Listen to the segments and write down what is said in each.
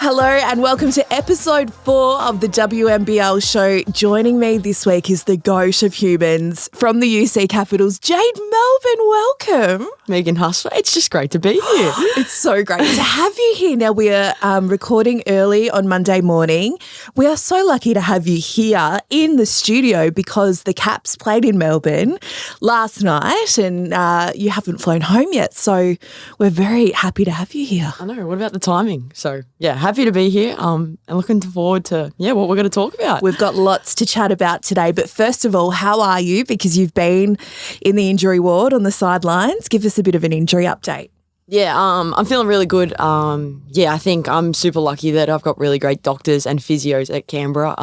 Hello and welcome to episode 4 of the WNBL show. Joining me this week is the GOAT of humans from the UC Capitals, Jade Melbourne. Welcome. Megan Hustwaite, it's just great to be here. It's so great to have you here. Now, we are recording early on Monday morning. We are so lucky to have you here in the studio because the Caps played in Melbourne last night and you haven't flown home yet. So we're very happy to have you here. I know. What about the timing? So, yeah, happy to be here and looking forward to, what we're going to talk about. We've got lots to chat about today. But first of all, how are you? Because you've been in the injury ward on the sidelines. Give us a bit of an injury update. Yeah, I'm feeling really good. I think I'm super lucky that I've got really great doctors and physios at Canberra.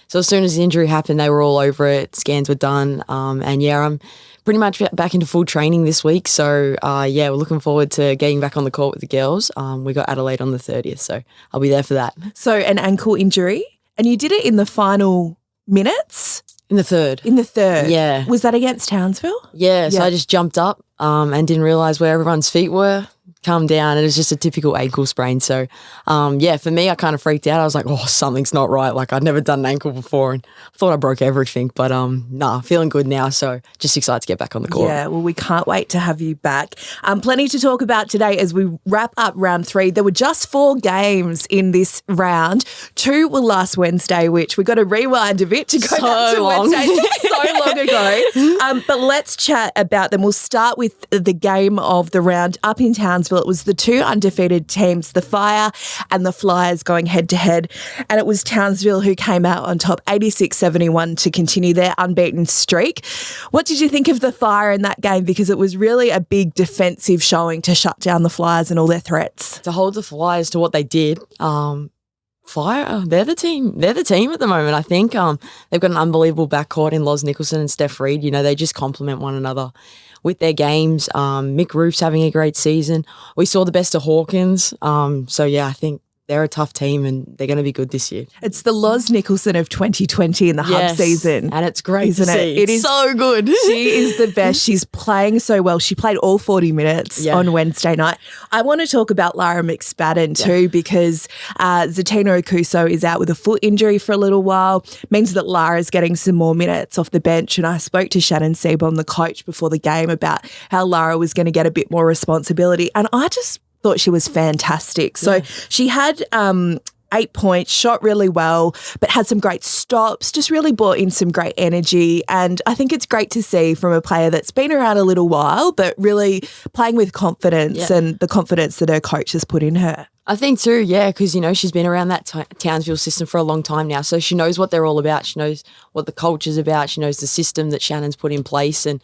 So as soon as the injury happened, they were all over it. Scans were done. I'm pretty much back into full training this week. So, we're looking forward to getting back on the court with the girls. We got Adelaide on the 30th, so I'll be there for that. So an ankle injury, and you did it in the final minutes? In the third. Yeah. Was that against Townsville? Yeah, so I just jumped up and didn't realise where everyone's feet were. Calmed down, and it's just a typical ankle sprain. So, for me, I kind of freaked out. I was like, oh, something's not right. Like, I'd never done an ankle before and I thought I broke everything. But, feeling good now. So, just excited to get back on the court. Yeah, well, we can't wait to have you back. Plenty to talk about today as we wrap up round 3. There were just 4 games in this round. 2 were last Wednesday, which we got to rewind a bit to go back to Wednesday. So long ago. But let's chat about them. We'll start with the game of the round up in Townsville. It was the 2 undefeated teams, the Fire and the Flyers, going head-to-head. And it was Townsville who came out on top 86-71 to continue their unbeaten streak. What did you think of the Fire in that game? Because it was really a big defensive showing to shut down the Flyers and all their threats. To hold the Flyers to what they did, Fire, they're the team. They're the team at the moment, I think. They've got an unbelievable backcourt in Loz Nicholson and Steph Reid. They just complement one another with their games. Mick Roof's having a great season. We saw the best of Hawkins. I think they're a tough team and they're going to be good this year. It's the Loz Nicholson of 2020 in the hub season. And it's great isn't to see. It is so good. She is the best. She's playing so well. She played all 40 minutes on Wednesday night. I want to talk about Lara McSpadden too because Zatina Okuso is out with a foot injury for a little while. Means that Lara's getting some more minutes off the bench. And I spoke to Shannon Seaborn, the coach, before the game about how Lara was going to get a bit more responsibility. And I just thought she was fantastic. So she had 8 points, shot really well, but had some great stops, just really brought in some great energy. And I think it's great to see from a player that's been around a little while, but really playing with confidence and the confidence that her coach has put in her. I think too, because, she's been around that Townsville system for a long time now. So she knows what they're all about. She knows what the culture's about. She knows the system that Shannon's put in place. And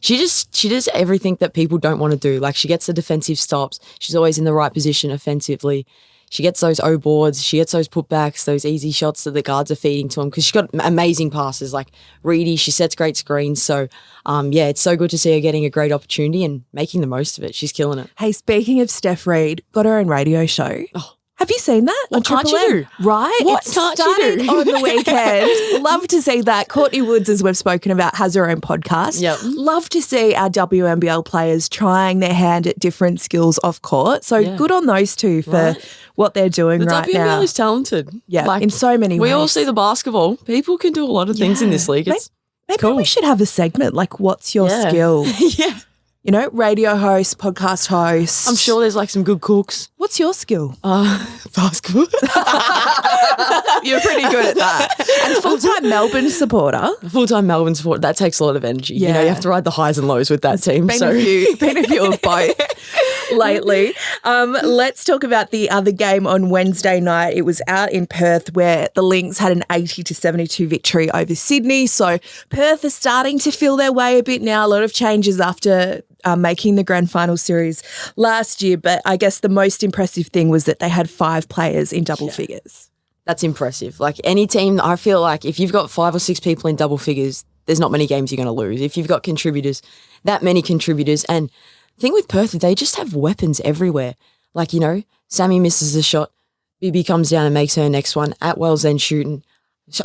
she does everything that people don't want to do. Like, she gets the defensive stops. She's always in the right position offensively. She gets those O boards. She gets those putbacks, those easy shots that the guards are feeding to them because she's got amazing passes. Like Reedy, she sets great screens. So, it's so good to see her getting a great opportunity and making the most of it. She's killing it. Hey, speaking of Steph Reid, got her own radio show. Oh. Have you seen that? What can't you do? Right? What can't you do? On the weekend. Love to see that. Courtney Woods, as we've spoken about, has her own podcast. Yep. Love to see our WNBL players trying their hand at different skills off court. So good on those two for what they're doing right now. The WNBL is talented. Yeah, in so many ways. We all see the basketball. People can do a lot of things in this league. It's cool. We should have a segment like, what's your skill? Yeah. Radio host, podcast host. I'm sure there's some good cooks. What's your skill? Basketball. You're pretty good at that. And full-time Melbourne supporter. Full-time Melbourne supporter. That takes a lot of energy. Yeah. You have to ride the highs and lows with that team. Been a few of both lately. Let's talk about the other game on Wednesday night. It was out in Perth where the Lynx had an 80-72 victory over Sydney. So Perth are starting to feel their way a bit now. A lot of changes after making the grand final series last year. But I guess the most impressive thing was that they had 5 players in double figures. That's impressive. Like any team, I feel like if you've got 5 or 6 people in double figures, there's not many games you're going to lose. If you've got contributors, that many contributors. And the thing with Perth, they just have weapons everywhere. Like, Sammy misses a shot. Bibi comes down and makes her next one. Atwell's then shooting.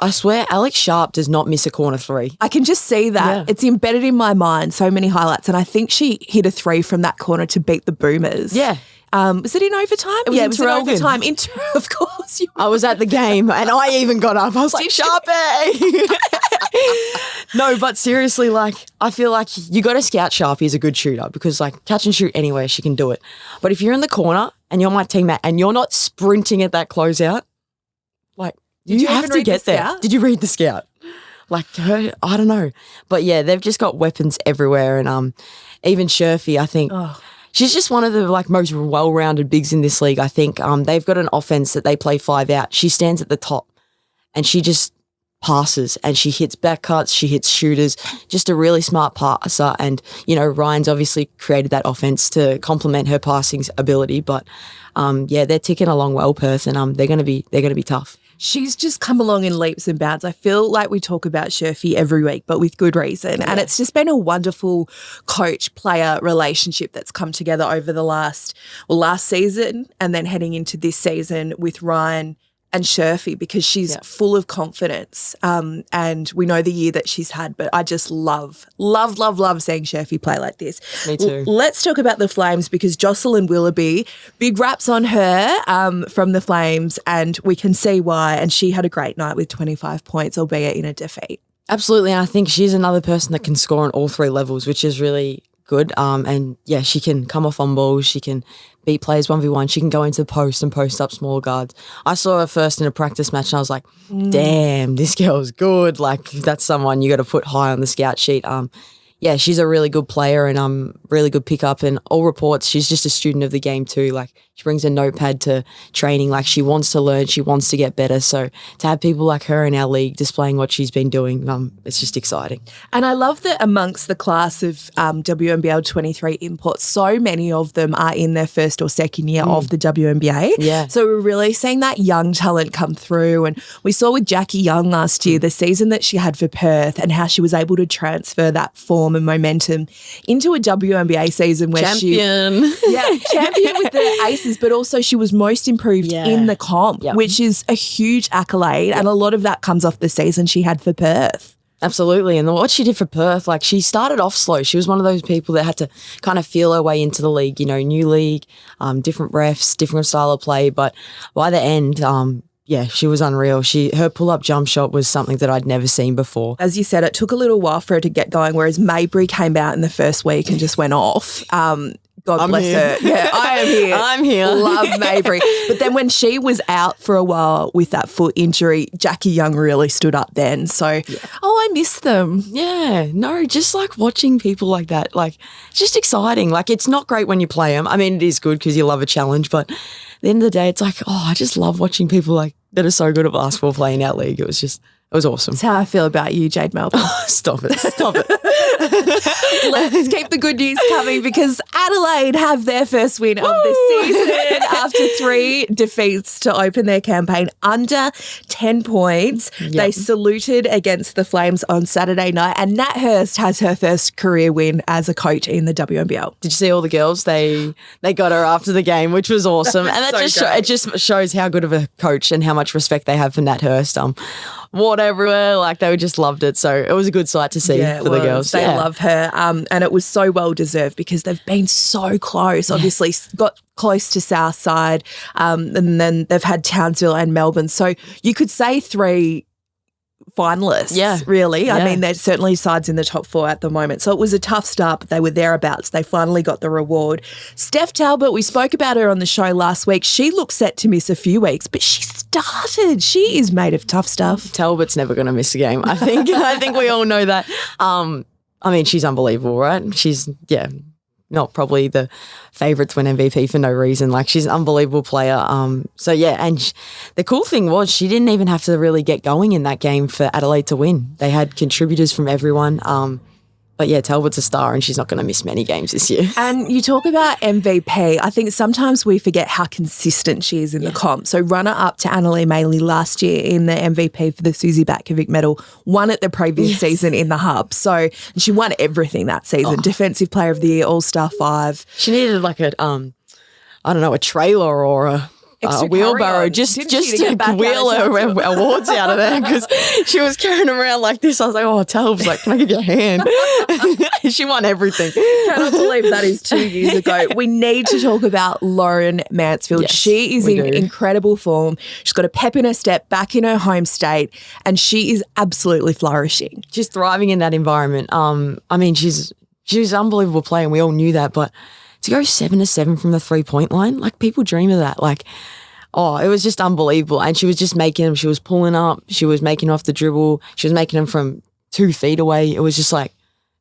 I swear, Alex Sharp does not miss a corner 3. I can just see that. Yeah. It's embedded in my mind, so many highlights. And I think she hit a 3 from that corner to beat the Boomers. Yeah. Was it in overtime? It was in overtime. Of course. I was at the game and I even got up. I was like, Sharpie. No, but seriously, like, I feel like you got to scout Sharpie as a good shooter because, like, catch and shoot anywhere, she can do it. But if you're in the corner and you're my teammate and you're not sprinting at that closeout, like, you have to get there. Did you read the scout? Like, her, I don't know. But yeah, they've just got weapons everywhere. And even Sherfy, I think she's just one of the like most well-rounded bigs in this league. I think they've got an offense that they play 5 out. She stands at the top and she just passes and she hits back cuts, she hits shooters, just a really smart passer. And, you know, Ryan's obviously created that offense to complement her passing ability. But yeah, they're ticking along well, Perth, and they're gonna be tough. She's just come along in leaps and bounds. I feel like we talk about Sherfy every week, but with good reason. Yeah. And it's just been a wonderful coach-player relationship that's come together over the last season and then heading into this season with Ryan and Sherfy because she's full of confidence. And we know the year that she's had, but I just love seeing Sherfy play like this. Me too. Let's talk about the Flames because Jocelyn Willoughby, big raps on her from the Flames, and we can see why. And she had a great night with 25 points, albeit in a defeat. Absolutely. And I think she's another person that can score on all 3 levels, which is really good. And yeah, she can come off on balls. She can beat players 1v1. She can go into the post and post up small guards. I saw her first in a practice match and I was like, damn, this girl's good. Like, that's someone you got to put high on the scout sheet. Yeah, she's a really good player and really good pickup. And all reports, she's just a student of the game too. Like, she brings a notepad to training. Like, she wants to learn. She wants to get better. So to have people like her in our league displaying what she's been doing, it's just exciting. And I love that amongst the class of WNBL 23 imports, so many of them are in their first or second year of the WNBA. Yeah. So we're really seeing that young talent come through. And we saw with Jackie Young last year, the season that she had for Perth and how she was able to transfer that form and momentum into a WNBA season where champion with the Aces, but also she was most improved in the comp, which is a huge accolade. And a lot of that comes off the season she had for Perth. Absolutely. And what she did for Perth, like, she started off slow. She was one of those people that had to kind of feel her way into the league, you know, new league, different refs, different style of play. But by the end, yeah, she was unreal. Her pull-up jump shot was something that I'd never seen before. As you said, it took a little while for her to get going, whereas Mabry came out in the first week and just went off. God bless her. Yeah, I am here. I'm here. Love Mabry. But then when she was out for a while with that foot injury, Jackie Young really stood up then. So, I miss them. Yeah, no, just like watching people like that, like, it's just exciting. Like, it's not great when you play them. I mean, it is good because you love a challenge, but at the end of the day, it's like, I just love watching people like that are so good at basketball playing our league. It was awesome. That's how I feel about you, Jade Melbourne. Stop it. Let's keep the good news coming because Adelaide have their first win of the season after 3 defeats to open their campaign under 10 points. Yep. They saluted against the Flames on Saturday night, and Nat Hurst has her first career win as a coach in the WNBL. Did you see all the girls? They got her after the game, which was awesome. And that it just shows how good of a coach and how much respect they have for Nat Hurst. Water everywhere, like, they just loved it. So it was a good sight to see for the girls. They love her, and it was so well deserved because they've been so close. Obviously, got close to Southside, and then they've had Townsville and Melbourne. So you could say 3 finalists, really. I mean, there's certainly sides in the top 4 at the moment. So it was a tough start, but they were thereabouts. They finally got the reward. Steph Talbot, we spoke about her on the show last week. She looks set to miss a few weeks, but she started. She is made of tough stuff. Talbot's never going to miss a game. I think we all know that. I mean, she's unbelievable, right? She's, not probably the favourite to win MVP for no reason. Like, she's an unbelievable player. And the cool thing was she didn't even have to really get going in that game for Adelaide to win. They had contributors from everyone. But yeah, Talbot's a star and she's not going to miss many games this year. And you talk about MVP. I think sometimes we forget how consistent she is in the comp. So runner-up to Annalee Maley last year in the MVP for the Susie Batkovic medal, won it the previous season in the Hub. So she won everything that season. Defensive Player of the Year, All-Star 5. She needed like a, a trailer or a wheelbarrow just to wheel her awards out of there because she was carrying them around like this. I was like, oh, Talb's like, can I give you a hand? She won everything. Cannot believe that is 2 years ago. We need to talk about Lauren Mansfield. Yes, she is in incredible form. She's got a pep in her step, back in her home state, and she is absolutely flourishing. She's thriving in that environment. I mean, she's an unbelievable player, and we all knew that, but to go 7-7 from the 3-point line, like people dream of that. Like, oh, it was just unbelievable. And she was just making them. She was pulling up. She was making off the dribble. She was making them from 2 feet away. It was just like,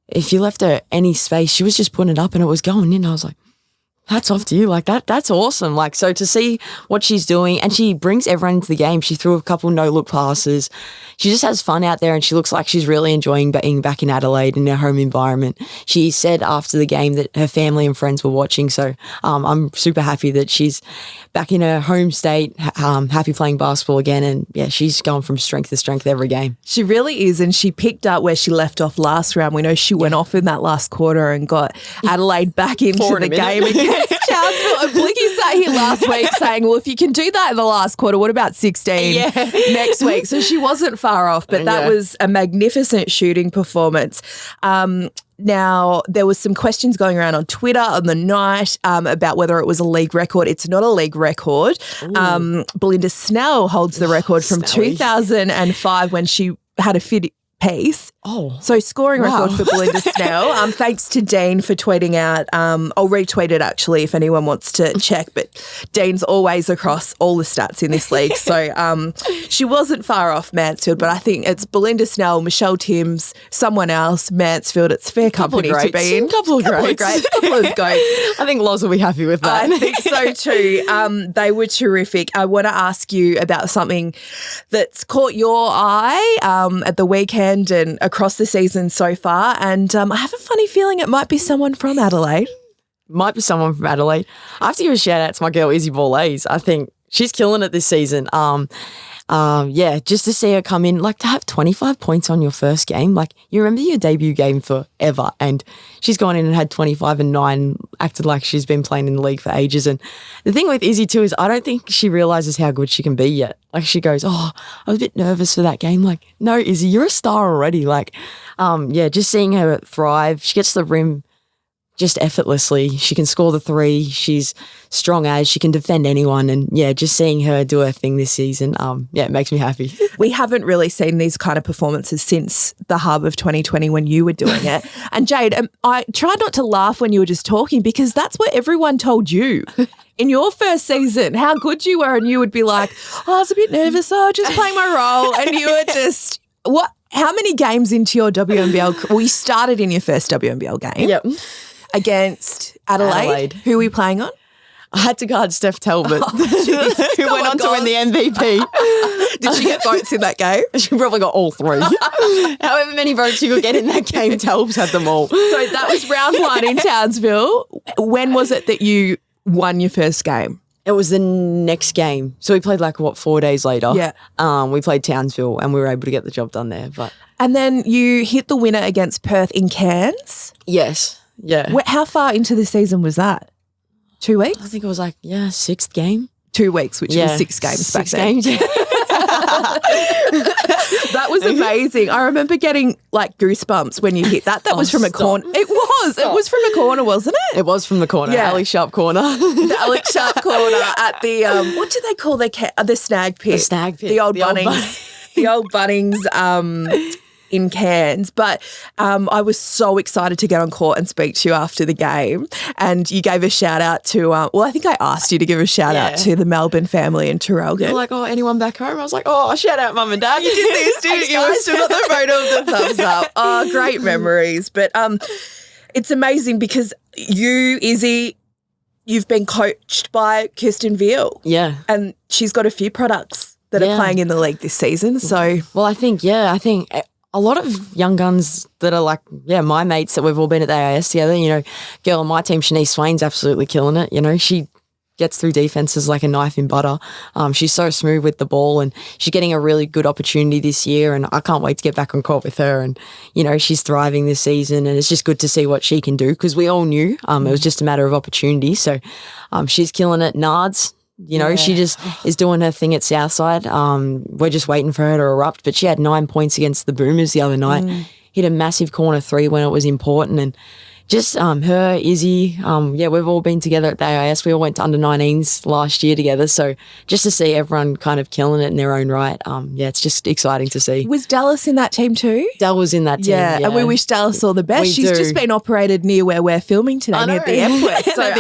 if you left her any space, she was just putting it up and it was going in. I was like, hats off to you. Like that's awesome. Like, so to see what she's doing, and she brings everyone into the game. She threw a couple no-look passes. She just has fun out there, and she looks like she's really enjoying being back in Adelaide in her home environment. She said after the game that her family and friends were watching. So I'm super happy that she's back in her home state, happy playing basketball again. And yeah, she's going from strength to strength every game. She really is. And she picked up where she left off last round. We know she went off in that last quarter and got Adelaide back into the game against Townsville. And Blicky sat here last week saying, well, if you can do that in the last quarter, what about 16 next week? So she wasn't far off, but that was a magnificent shooting performance. Now, there was some questions going around on Twitter on the night about whether it was a league record. It's not a league record. Belinda Snell holds the record from 2005 when she had a fit piece. Oh. So scoring record for Belinda Snell. Thanks to Dean for tweeting out. I'll retweet it actually if anyone wants to check, but Dean's always across all the stats in this league. So she wasn't far off Mansfield, but I think it's Belinda Snell, Michelle Timms, someone else, Mansfield. It's fair company to be in. Couple of greats. Couple of goats. I think Loz will be happy with that. I think so too. They were terrific. I want to ask you about something that's caught your eye at the weekend and across the season so far, and I have a funny feeling it might be someone from Adelaide. Might be someone from Adelaide. I have to give a shout out to my girl Izzy Borlase. I think she's killing it this season. Just to see her come in, like to have 25 points on your first game. Like you remember your debut game forever, and she's gone in and had 25 and 9, acted like she's been playing in the league for ages. And the thing with Izzy too is I don't think she realises how good she can be yet. Like she goes, oh, I was a bit nervous for that game. Like, no, Izzy, you're a star already. Like, just seeing her thrive. She gets to the rim just effortlessly. She can score the 3. She's strong as she can defend anyone. And just seeing her do her thing this season, it makes me happy. We haven't really seen these kind of performances since the hub of 2020 when you were doing it. And Jade, I tried not to laugh when you were just talking because that's what everyone told you in your first season, how good you were. And you would be like, oh, I was a bit nervous. Oh, just playing my role. And you were just, what? How many games into your WNBL? Well, you started in your first WNBL game. Yep. Against Adelaide. Who were you playing on? I had to guard Steph Talbot, who went on to win the MVP. Did she get votes in that game? She probably got all 3. However many votes you could get in that game, Talbot had them all. So that was round 1 in Townsville. When was it that you won your first game? It was the next game. So we played 4 days later. Yeah. We played Townsville and we were able to get the job done there. And then you hit the winner against Perth in Cairns? Yes. Yeah. How far into the season was that? 2 weeks? I think it was 6th game. 2 weeks, which was 6 games back then. 6 games, yeah. That was amazing. I remember getting goosebumps when you hit that. That was from a corner. It was. It was from a corner, wasn't it? It was from the corner. Yeah. Ali Sharp corner. The Ali Sharp corner at the, what do they call the snag pit? The snag pit. The old Bunnings. The old Bunnings in Cairns. But I was so excited to get on court and speak to you after the game. And you gave a shout out to, I think I asked you to give a shout out to the Melbourne family in Traralgon. You're like, oh, anyone back home? I was like, oh, shout out Mum and Dad. You did this, didn't you? I still got the photo of the thumbs up. Oh, great memories. But it's amazing because you, Izzy, you've been coached by Kirsten Veal. Yeah. And she's got a few products that are playing in the league this season. So, well, I think a lot of young guns that are my mates that we've all been at the AIS together, girl on my team, Shanice Swain's absolutely killing it. She gets through defenses like a knife in butter. She's so smooth with the ball and she's getting a really good opportunity this year and I can't wait to get back on court with her and, she's thriving this season and it's just good to see what she can do because we all knew it was just a matter of opportunity. So she's killing it. Nards, You know, she just is doing her thing at Southside. We're just waiting for her to erupt. But she had 9 points against the Boomers the other night. Hit a massive corner 3 when it was important. And just her, Izzy, we've all been together at the AIS. We all went to under-19s last year together. So just to see everyone kind of killing it in their own right, it's just exciting to see. Was Dallas in that team too? Dal was in that team, yeah. And we wish Dallas all the best. She's just been operated near where we're filming today, near the airport. So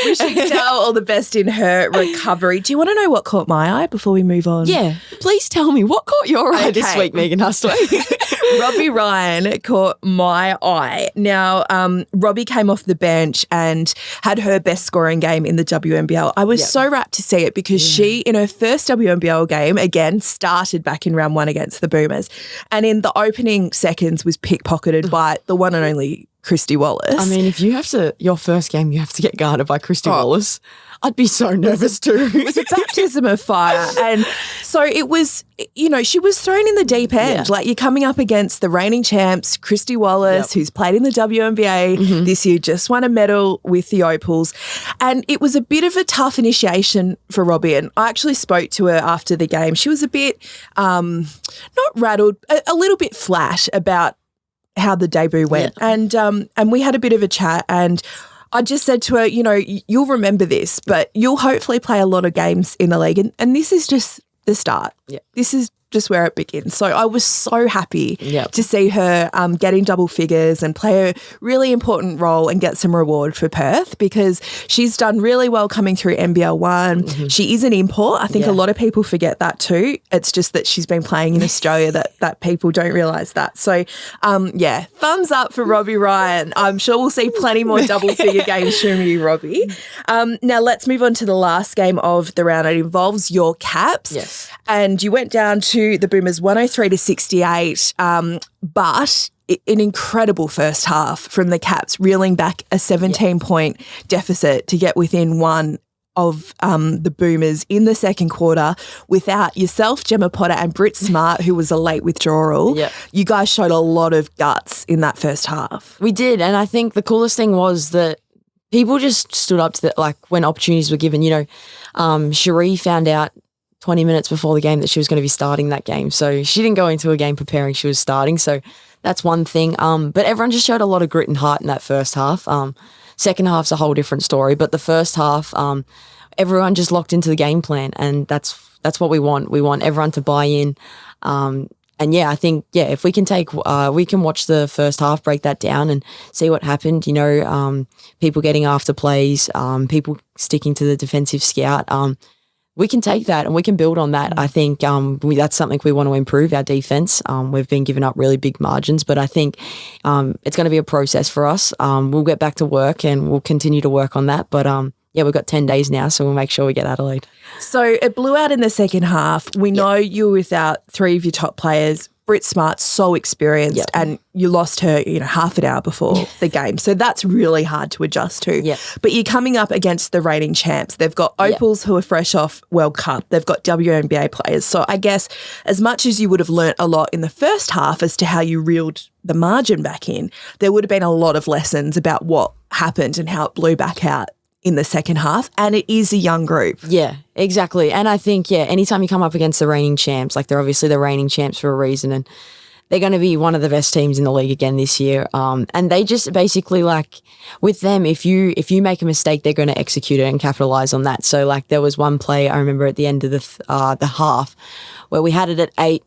wishing Dal all the best in her recovery. Do you want to know what caught my eye before we move on? Yeah. Please tell me, what caught your eye this week, Megan Hustwaite? Robbie Ryan caught my eye. Now, Robbie came off the bench and had her best scoring game in the WNBL. I was so rapt to see it because she, in her first WNBL game, again, started back in round 1 against the Boomers. And in the opening seconds was pickpocketed by the one and only Christy Wallace. I mean, if you have to, your first game, you have to get guarded by Christy Wallace. I'd be so nervous too. It was a baptism of fire. And so it was, you know, she was thrown in the deep end. Like, you're coming up against the reigning champs, Christy Wallace, who's played in the WNBA this year, just won a medal with the Opals. And it was a bit of a tough initiation for Robbie. And I actually spoke to her after the game. She was a bit, not rattled, a little bit flat about how the debut went. And we had a bit of a chat, and I just said to her, you know, you'll remember this, but you'll hopefully play a lot of games in the league. And this is just the start. This is just where it begins. So I was so happy to see her get in double figures and play a really important role and get some reward for Perth, because she's done really well coming through NBL 1. She is an import. I think a lot of people forget that too. It's just that she's been playing in Australia that people don't realise that. So, thumbs up for Robbie Ryan. I'm sure we'll see plenty more double figure games from you, Robbie. Now let's move on to the last game of the round. It involves your Caps. Yes. And you went down to the Boomers 103-68, but an incredible first half from the Caps, reeling back a 17-point deficit to get within one of the Boomers in the second quarter without yourself, Gemma Potter, and Britt Smart, who was a late withdrawal. You guys showed a lot of guts in that first half. We did, and I think the coolest thing was that people just stood up to that, like, when opportunities were given. You know, Cherie found out 20 minutes before the game that she was going to be starting that game. So she didn't go into a game preparing she was starting. So that's one thing. But everyone just showed a lot of grit and heart in that first half. Second half's a whole different story. But the first half, everyone just locked into the game plan, and that's what we want. We want everyone to buy in. And I think, if we can we can watch the first half, break that down and see what happened. You know, people getting after plays, people sticking to the defensive scout. We can take that and we can build on that. I think that's something we want to improve, our defense. We've been giving up really big margins, but I think it's going to be a process for us. We'll get back to work and we'll continue to work on that. But we've got 10 days now, so we'll make sure we get Adelaide. So it blew out in the second half. We know you were without 3 of your top players. Britt Smart, so experienced, and you lost her, half an hour before the game. So that's really hard to adjust to. But you're coming up against the reigning champs. They've got Opals who are fresh off World Cup. They've got WNBA players. So I guess as much as you would have learnt a lot in the first half as to how you reeled the margin back in, there would have been a lot of lessons about what happened and how it blew back out in the second half, and it is a young group. Yeah, exactly. And I think, anytime you come up against the reigning champs, like, they're obviously the reigning champs for a reason, and they're going to be one of the best teams in the league again this year. And they just basically, like, with them, if you make a mistake, they're going to execute it and capitalize on that. So, like, there was one play I remember at the end of the half where we had it at 8.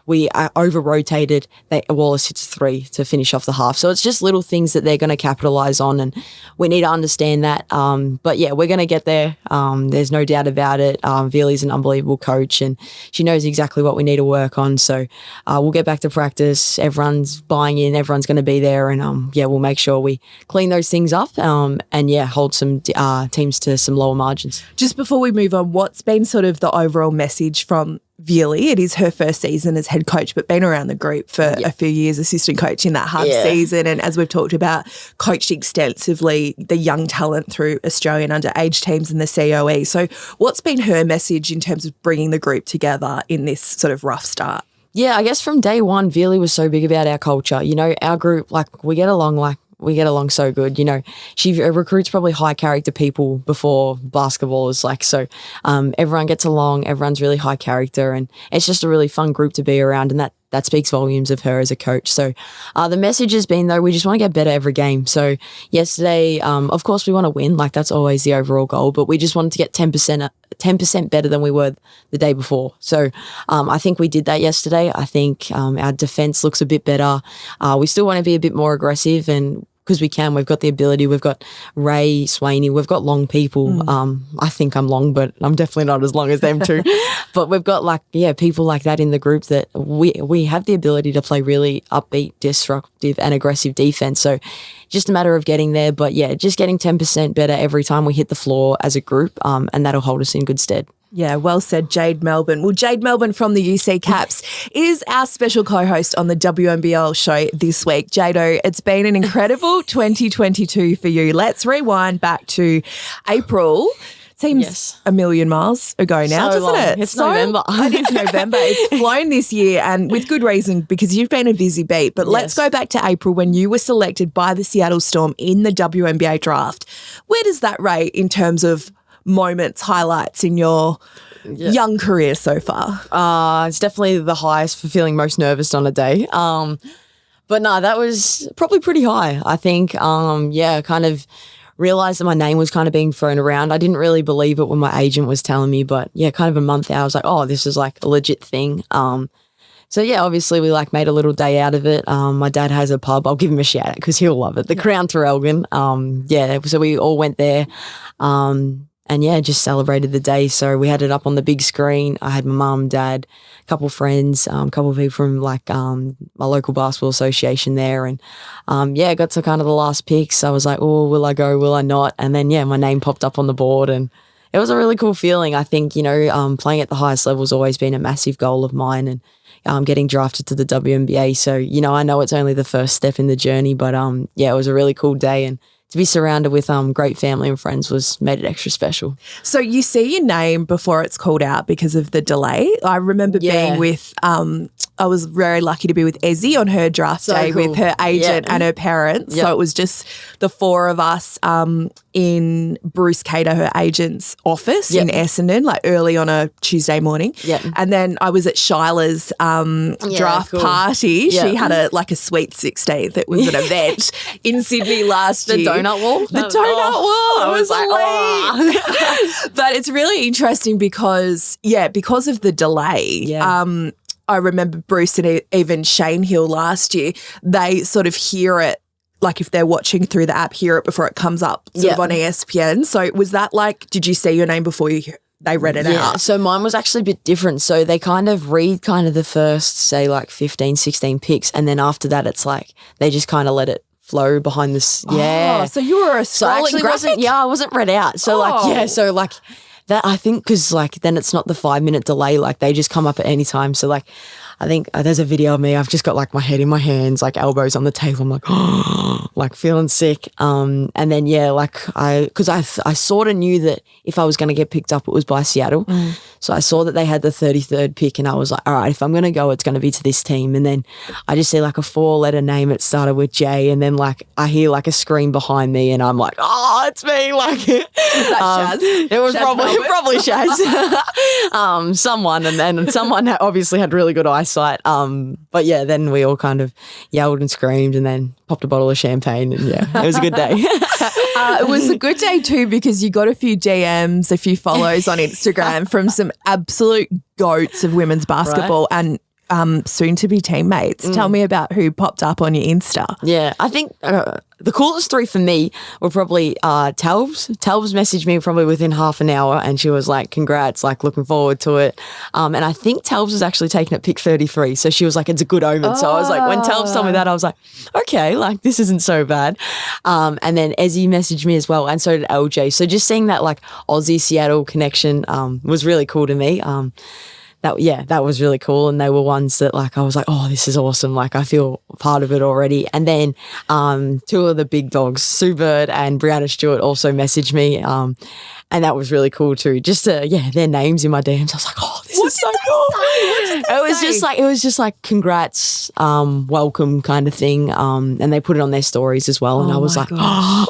We over-rotated. Wallace hits 3 to finish off the half. So it's just little things that they're going to capitalize on, and we need to understand that. But we're going to get there. There's no doubt about it. Veely's an unbelievable coach, and she knows exactly what we need to work on. So we'll get back to practice. Everyone's buying in. Everyone's going to be there, and we'll make sure we clean those things up and hold some teams to some lower margins. Just before we move on, what's been sort of the overall message from Veely? It is her first season as head coach, but been around the group for a few years, assistant coach in that hard season. And as we've talked about, coached extensively the young talent through Australian underage teams in the COE. So what's been her message in terms of bringing the group together in this sort of rough start? Yeah, I guess from day one, Veely was so big about our culture. You know, our group, like, we get along like we get along so good. You know, she recruits probably high character people before basketballers. Like, so everyone gets along, everyone's really high character, and it's just a really fun group to be around, and that speaks volumes of her as a coach. So the message has been, though, we just want to get better every game. So yesterday, of course, we want to win. Like, that's always the overall goal, but we just wanted to get 10% better than we were the day before. So I think we did that yesterday. I think our defense looks a bit better. We still want to be a bit more aggressive, and because we can, we've got the ability. We've got Ray, Swaney, we've got long people. I think I'm long, but I'm definitely not as long as them too. But we've got people like that in the group that we have the ability to play really upbeat, disruptive and aggressive defense. So just a matter of getting there. But yeah, just getting 10% better every time we hit the floor as a group, and that'll hold us in good stead. Yeah, well said, Jade Melbourne. Well, Jade Melbourne from the UC Caps is our special co-host on the WNBL show this week. Jado, it's been an incredible 2022 for you. Let's rewind back to April. Seems a million miles ago now, doesn't it? It's November. It is November. It's flown this year, and with good reason, because you've been a busy beat. But let's go back to April when you were selected by the Seattle Storm in the WNBA draft. Where does that rate in terms of moments, highlights in your young career so far? It's definitely the highest for feeling most nervous on a day. But no, that was probably pretty high. I think, kind of realized that my name was kind of being thrown around. I didn't really believe it when my agent was telling me, but yeah, kind of a month out, I was like, oh, this is like a legit thing. So yeah, obviously we like made a little day out of it. My dad has a pub. I'll give him a shout out because he'll love it. The Crown Terrelgan. So we all went there. And yeah, just celebrated the day. So we had it up on the big screen. I had my mum, dad, a couple of friends, a couple of people from my local basketball association there. And got to kind of the last picks. I was like, oh, will I go? Will I not? And then, my name popped up on the board, and it was a really cool feeling. I think, playing at the highest level has always been a massive goal of mine, and getting drafted to the WNBA. So, I know it's only the first step in the journey, but it was a really cool day, and to be surrounded with great family and friends made it extra special. So you see your name before it's called out because of the delay. I remember being with, I was very lucky to be with Ezzy on her draft day with her agent and her parents. So it was just the four of us in Bruce Cater, her agent's office in Essendon, like early on a Tuesday morning. And then I was at Shyla's draft party. She had a Sweet 16 that was an event in Sydney last year. The donut wall? The donut wall. I was like, but it's really interesting because of the delay. I remember Bruce and even Shane Hill last year, they sort of hear it, like if they're watching through the app, hear it before it comes up sort of on ESPN. So was that did you see your name before they read it out? So mine was actually a bit different. So they kind of read the first, say 15, 16 picks. And then after that, it's like they just kind of let it flow behind this. So you were a scrolling graphic? I wasn't read out. So that, I think, because then it's not the 5-minute delay. They just come up at any time. So I think there's a video of me. I've just got my head in my hands, elbows on the table. I'm feeling sick. And then because I sort of knew that if I was going to get picked up, it was by Seattle. So I saw that they had the 33rd pick, and I was like, all right, if I'm going to go, it's going to be to this team. And then I just see a 4-letter name. It started with J, and then I hear a scream behind me, and I'm like, oh, it's me. Is that Shaz? It was probably Shaz. Someone, and then someone obviously had really good eyesight. But yeah, then we all kind of yelled and screamed, and then popped a bottle of champagne, and it was a good day. It was a good day too because you got a few DMs, a few follows on Instagram from some absolute goats of women's basketball and soon to be teammates. Tell me about who popped up on your Insta. Yeah, I think the coolest three for me were probably Talbs. Talbs messaged me probably within half an hour, and she was like, congrats, looking forward to it. And I think Talbs was actually taken at pick 33. So she was like, it's a good omen. So I was like, when Talbs told me that, I was like, okay, this isn't so bad. And then Ezzy messaged me as well, and so did LJ. So just seeing that Aussie-Seattle connection was really cool to me. That was really cool. And they were ones that I was like, oh, this is awesome. I feel part of it already. And then two of the big dogs, Sue Bird and Brianna Stewart, also messaged me. And that was really cool too. Just their names in my DMs. I was like, oh, this is so cool. It was just like congrats, welcome kind of thing. And they put it on their stories as well. And I was like, oh,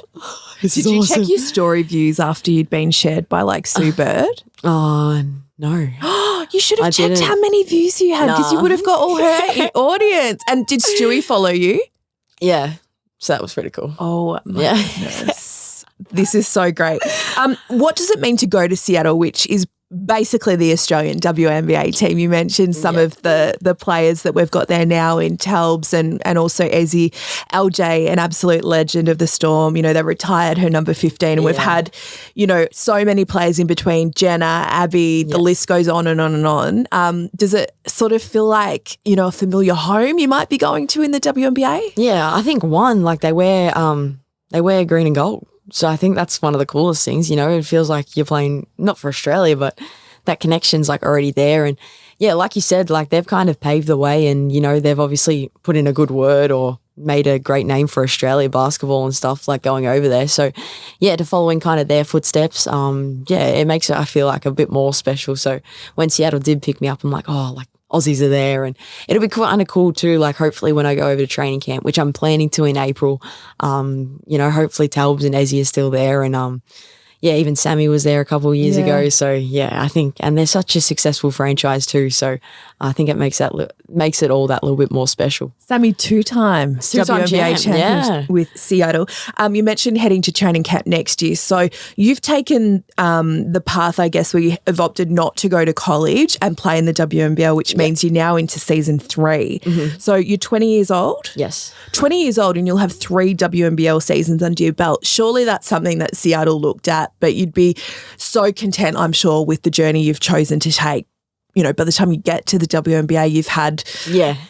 did you awesome. Check your story views after you'd been shared by like Sue Bird? Oh, no. You should have checked how many views you had because you would have got all her audience. And did Stewie follow you? Yeah. So that was pretty cool. Oh, my goodness. This is so great. What does it mean to go to Seattle, which is basically the Australian WNBA team? You mentioned some of the players that we've got there now in Talbs and also Ezzy, LJ, an absolute legend of the Storm. You know, they retired her number 15 and we've had, you know, so many players in between, Jenna, Abby, the list goes on and on and on. Does it sort of feel like, you know, a familiar home you might be going to in the WNBA? Yeah, I think they wear green and gold. So I think that's one of the coolest things, you know, it feels like you're playing not for Australia, but that connection's like already there. And yeah, like you said, like they've kind of paved the way and, you know, they've obviously put in a good word or made a great name for Australia basketball and stuff like going over there. So yeah, to follow in kind of their footsteps, it makes it, I feel like a bit more special. So when Seattle did pick me up, I'm like, oh, like Aussies are there. And it'll be kind of cool too, like hopefully when I go over to training camp, which I'm planning to in April, you know, hopefully Talbs and Ezzy are still there. And even Sammy was there a couple of years ago. So yeah, I think, and they're such a successful franchise too. So I think it makes it all that little bit more special. Sammy, two-time WNBA champion with Seattle. You mentioned heading to training camp next year. So you've taken the path, I guess, where you have opted not to go to college and play in the WNBL, which means you're now into season 3. Mm-hmm. So you're 20 years old? Yes. 20 years old and you'll have 3 WNBL seasons under your belt. Surely that's something that Seattle looked at, but you'd be so content, I'm sure, with the journey you've chosen to take. You know, by the time you get to the WNBA, you've had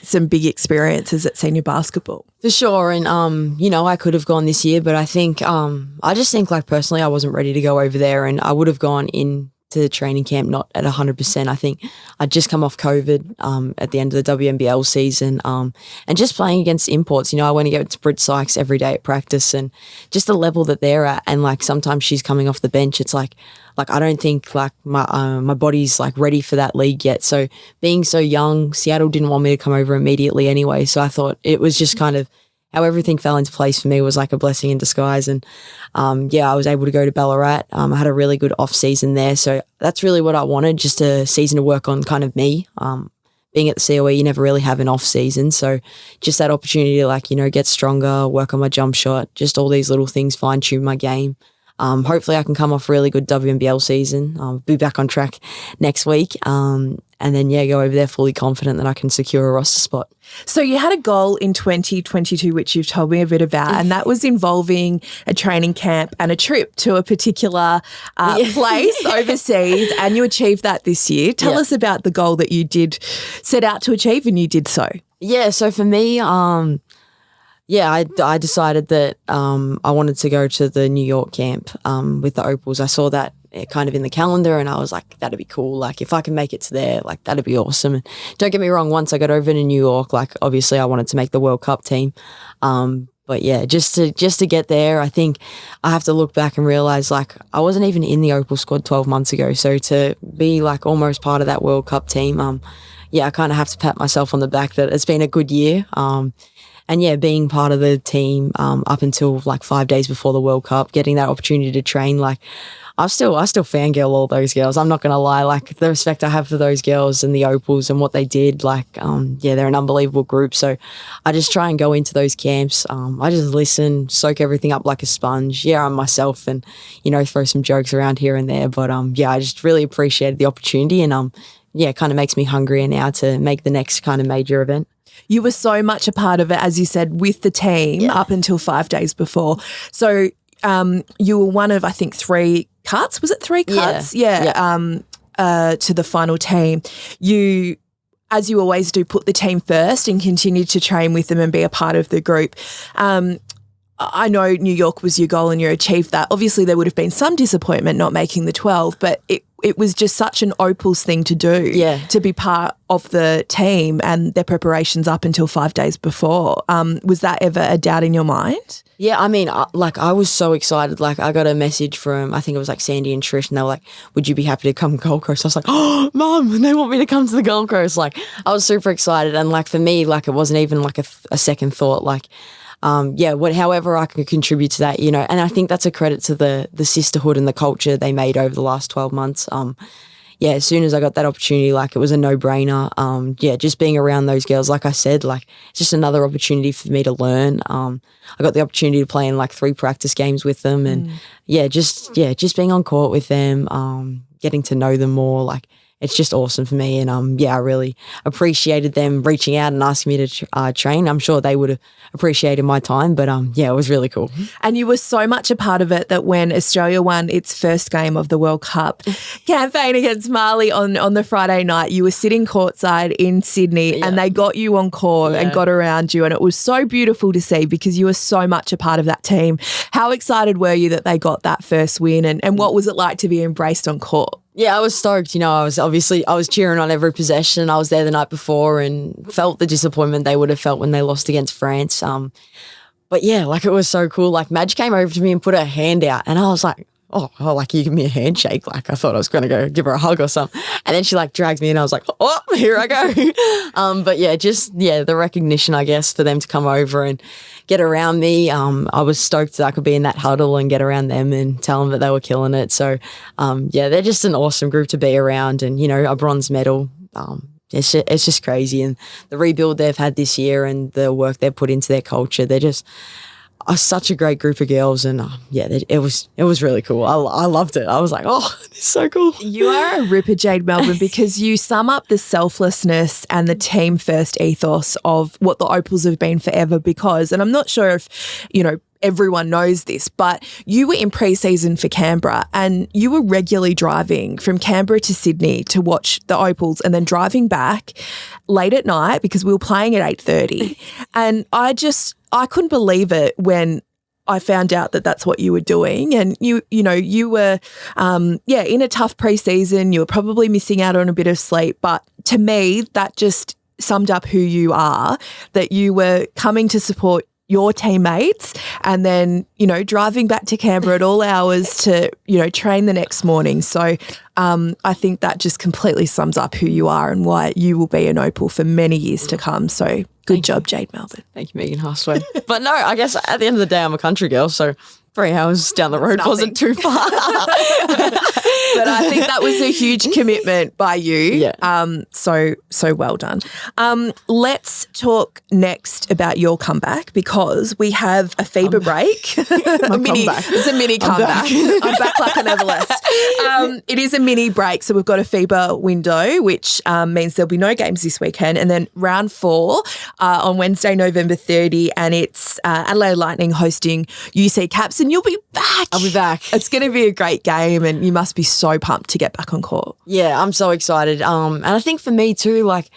some big experiences at senior basketball. For sure. And, you know, I could have gone this year, but I think, I just think like personally, I wasn't ready to go over there and I would have gone in to the training camp not at 100%. I think I'd just come off COVID at the end of the WNBL season and just playing against imports. You know, I went against Britt Sykes every day at practice and just the level that they're at. And like sometimes she's coming off the bench. It's like I don't think like my body's like ready for that league yet. So being so young, Seattle didn't want me to come over immediately anyway. So I thought it was just kind of how everything fell into place for me was like a blessing in disguise. And I was able to go to Ballarat. I had a really good off season there. So that's really what I wanted, just a season to work on kind of me. Being at the COE, you never really have an off season. So just that opportunity to like, you know, get stronger, work on my jump shot, just all these little things, fine tune my game. Hopefully I can come off a really good WNBL season. I'll be back on track next week. And then, go over there fully confident that I can secure a roster spot. So you had a goal in 2022, which you've told me a bit about, and that was involving a training camp and a trip to a particular place overseas, and you achieved that this year. Tell us about the goal that you did set out to achieve and you did so. Yeah, so for me, I decided that I wanted to go to the New York camp with the Opals. I saw that kind of in the calendar and I was like, that'd be cool. Like if I can make it to there, like that'd be awesome. And don't get me wrong, once I got over to New York, like obviously I wanted to make the World Cup team. But yeah, just to get there, I think I have to look back and realize like I wasn't even in the Opal squad 12 months ago. So to be like almost part of that World Cup team, I kind of have to pat myself on the back that it's been a good year. And being part of the team up until like 5 days before the World Cup, getting that opportunity to train, like I still fangirl all those girls. I'm not going to lie, like the respect I have for those girls and the Opals and what they did, like, they're an unbelievable group. So I just try and go into those camps. I just listen, soak everything up like a sponge. Yeah, I'm myself and, throw some jokes around here and there. But I just really appreciated the opportunity and it kind of makes me hungrier now to make the next kind of major event. You were so much a part of it, as you said, with the team up until 5 days before. So you were one of, I think, 3 cuts. Was it 3 cuts? To the final team. You, as you always do, put the team first and continue to train with them and be a part of the group. I know New York was your goal and you achieved that. Obviously, there would have been some disappointment not making the 12, but it was just such an Opals thing to do, to be part of the team and their preparations up until 5 days before. Was that ever a doubt in your mind? Yeah, I mean, I was so excited. Like, I got a message from, I think it was like Sandy and Trish, and they were like, would you be happy to come Gold Coast? I was like, oh, Mum, they want me to come to the Gold Coast. Like, I was super excited. And like, for me, like, it wasn't even like a second thought. Like, however I can contribute to that, and I think that's a credit to the sisterhood and the culture they made over the last 12 months. As soon as I got that opportunity, like, it was a no-brainer. Just being around those girls, like I said, like, it's just another opportunity for me to learn. I got the opportunity to play in like 3 practice games with them, and just being on court with them, getting to know them more, like, it's just awesome for me. And I really appreciated them reaching out and asking me to train. I'm sure they would have appreciated my time, but it was really cool. And you were so much a part of it that when Australia won its first game of the World Cup campaign against Mali on the Friday night, you were sitting courtside in Sydney and they got you on court and got around you, and it was so beautiful to see because you were so much a part of that team. How excited were you that they got that first win, and what was it like to be embraced on court? Yeah, I was stoked. I was cheering on every possession. I was there the night before and felt the disappointment they would have felt when they lost against France. But yeah, like, it was so cool. Like, Madge came over to me and put her hand out, and I was like, oh, like, you give me a handshake. Like, I thought I was going to go give her a hug or something. And then she like dragged me and I was like, oh, here I go. But the recognition, I guess, for them to come over and get around me. I was stoked that I could be in that huddle and get around them and tell them that they were killing it. So, they're just an awesome group to be around, and, a bronze medal. It's just crazy. And the rebuild they've had this year and the work they've put into their culture, they're just such a great group of girls, and it was really cool. I loved it. I was like, oh, this is so cool. You are a ripper, Jade Melbourne, because you sum up the selflessness and the team first ethos of what the Opals have been forever. Because, and I'm not sure if everyone knows this, but you were in pre-season for Canberra and you were regularly driving from Canberra to Sydney to watch the Opals and then driving back late at night because we were playing at 8:30. And I couldn't believe it when I found out that that's what you were doing. And you were, in a tough pre-season. You were probably missing out on a bit of sleep. But to me, that just summed up who you are, that you were coming to support your teammates and then, driving back to Canberra at all hours to, train the next morning. So I think that just completely sums up who you are and why you will be an Opal for many years to come. So good job, Jade Melbourne. Thank you, Megan Hustwaite. But no, I guess at the end of the day, I'm a country girl, so 3 hours down the road wasn't too far. But I think that was a huge commitment by you. Yeah. So well done. Let's talk next about your comeback because we have a FIBA break. It's a mini comeback. I'm back like I never left. It is a mini break. So we've got a FIBA window, which means there'll be no games this weekend. And then round 4 on Wednesday, November 30. And it's Adelaide Lightning hosting UC Caps. And you'll be back. I'll be back. It's going to be a great game and you must be so pumped to get back on court. Yeah, I'm so excited. And I think for me too, like,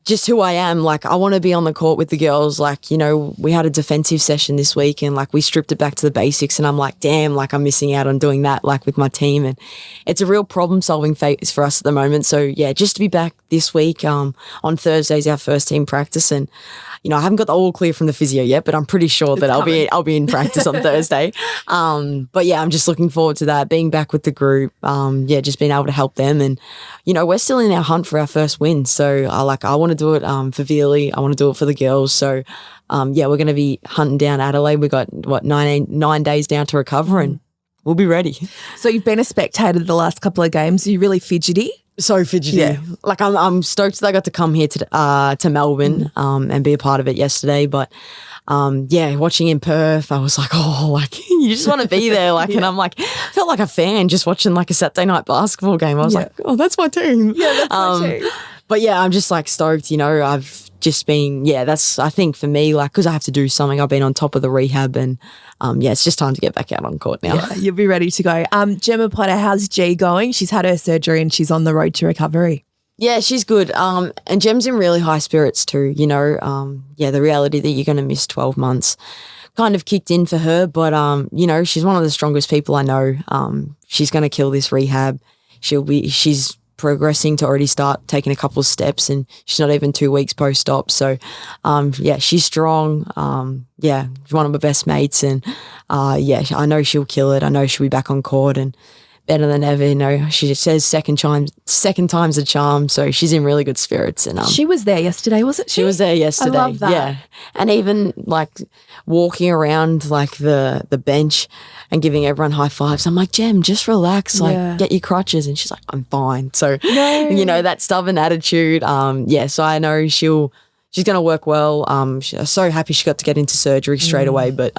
just who I am, like, I want to be on the court with the girls. Like, we had a defensive session this week and like we stripped it back to the basics and I'm like, damn, like I'm missing out on doing that like with my team. And it's a real problem solving phase for us at the moment. So yeah, just to be back this week, on Thursday's our first team practice and, I haven't got the all clear from the physio yet, but I'm pretty sure that I'll be in practice on Thursday. But yeah, I'm just looking forward to that, being back with the group. Just being able to help them. And, we're still in our hunt for our first win. So I want to do it for Veely. I want to do it for the girls. So we're going to be hunting down Adelaide. We got 9 days down to recover and we'll be ready. So you've been a spectator the last couple of games. Are you really fidgety? So fidgety. Yeah. Like I'm stoked that I got to come here to Melbourne and be a part of it yesterday. But watching in Perth, I was like, oh, like you just want to be there. Like, and I'm like, felt like a fan just watching like a Saturday night basketball game. I was like, oh, that's my team. Yeah, that's my team. But yeah, I'm just like stoked, I've just been, that's, I think for me, like, because I have to do something, I've been on top of the rehab and it's just time to get back out on court now. Yeah, you'll be ready to go. Gemma Potter, how's G going? She's had her surgery and she's on the road to recovery. Yeah, she's good. And Gem's in really high spirits too, the reality that you're going to miss 12 months kind of kicked in for her. But, she's one of the strongest people I know. She's going to kill this rehab. She's progressing to already start taking a couple of steps, and she's not even 2 weeks post-op. So, she's strong. She's one of my best mates, and I know she'll kill it. I know she'll be back on court and better than ever. She says second time's a charm, so she's in really good spirits. And she was there yesterday, wasn't she? She was there yesterday. I love that. Yeah, and even like walking around like the bench and giving everyone high fives. I'm like, Jem, just relax, get your crutches, and she's like, I'm fine. So that stubborn attitude. So I know she's gonna work well. I'm so happy she got to get into surgery straight away, but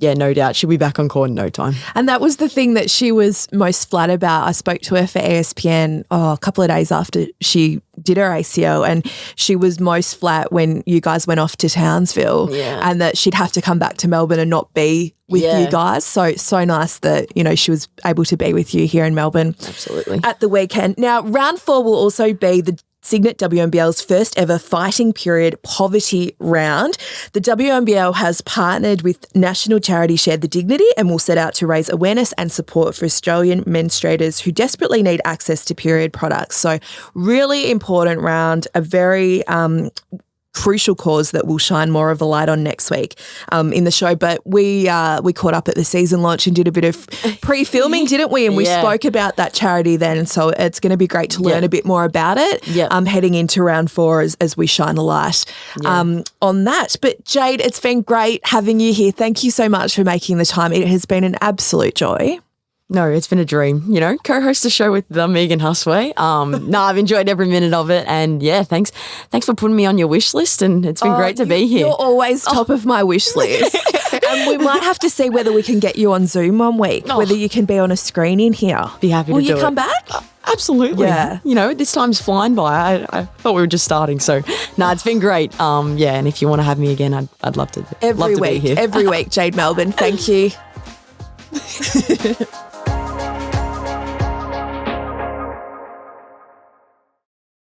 no doubt she'll be back on court in no time. And that was the thing that she was most flat about. I spoke to her for ESPN a couple of days after she did her ACL, and she was most flat when you guys went off to Townsville, and that she'd have to come back to Melbourne and not be with you guys. So nice that, she was able to be with you here in Melbourne. Absolutely. At the weekend. Now, round 4 will also be the Signet WNBL's first ever fighting period poverty round. The WNBL has partnered with national charity Share the Dignity and will set out to raise awareness and support for Australian menstruators who desperately need access to period products. So really important round, a very crucial cause that we'll shine more of a light on next week in the show. But we caught up at the season launch and did a bit of pre-filming, didn't we? And we spoke about that charity then. So it's going to be great to learn a bit more about it heading into round 4 as we shine a light on that. But Jade, it's been great having you here. Thank you so much for making the time. It has been an absolute joy. No, it's been a dream, co-host a show with Megan Hustwaite. I've enjoyed every minute of it, and thanks for putting me on your wish list, and it's been great to be here. You're always top of my wish list. And we might have to see whether we can get you on Zoom one week, whether you can be on a screen in here. Be happy to do it. Will you come back? Absolutely. Yeah. This time's flying by. I thought we were just starting. So, it's been great. And if you want to have me again, I'd love to. Every week. Every week, Jade Melbourne. Thank you.